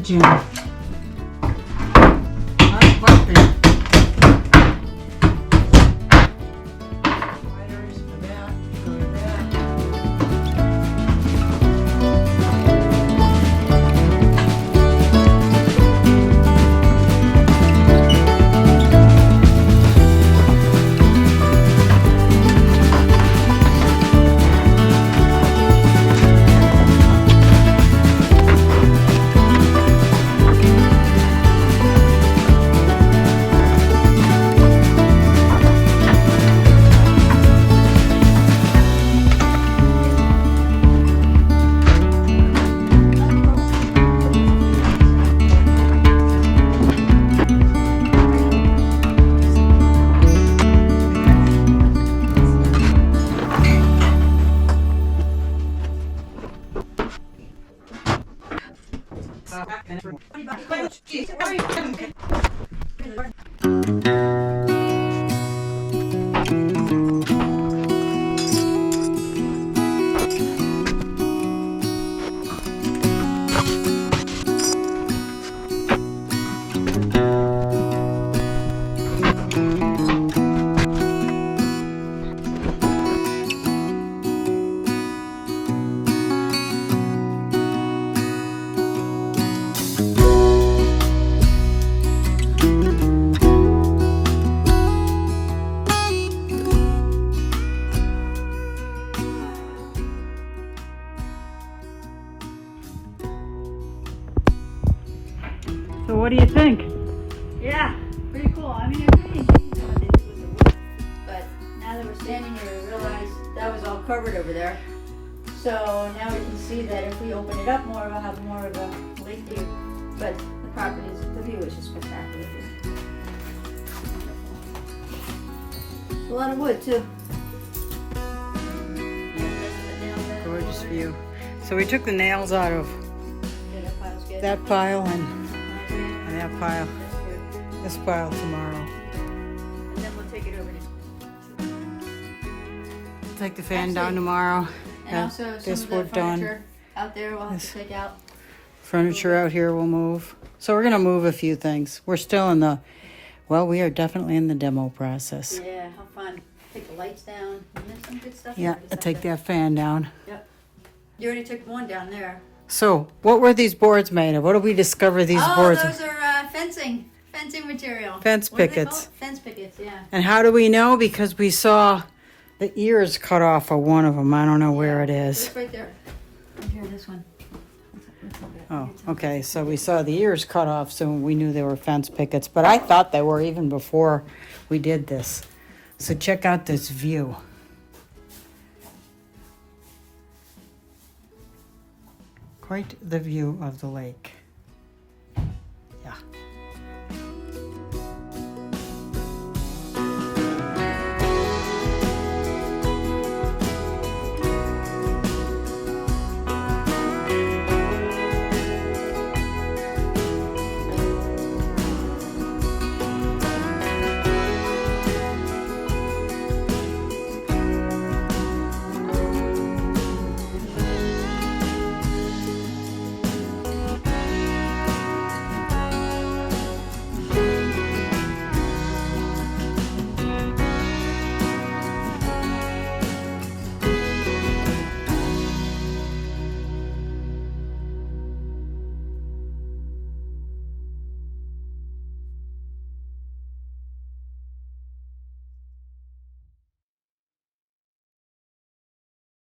June. Not quite there. Spiders for that, for that. So what do you think? Yeah, pretty cool. I mean, I really didn't know what they did with the wood, but now that we're standing here, we realize that was all covered over there. So now we can see that if we open it up more, we'll have more of a lake view. But the view is just spectacular here. A lot of wood too. Gorgeous view. So we took the nails out of that pile and that pile. This pile tomorrow. And then we'll take it over to Take the fan down tomorrow. and also some this of the wood done. furniture out there we'll have to take out. Furniture out here will move. So we're gonna move a few things. We're still in the, well, we are definitely in the demo process. Yeah, how fun. Take the lights down. And there's some good stuff. Yeah, there. I take that fan down. Yep. You already took one down there. So what were these boards made of? What did we discover these boards? Those are fencing material. Fence What do they call pickets. it? Fence pickets, yeah. And how do we know? Because we saw the ears cut off of one of them. I don't know where it is. It's right there. Right here, this one. Oh, okay. So we saw the ears cut off, so we knew they were fence pickets. But I thought they were even before we did this. So check out this view. Quite the view of the lake.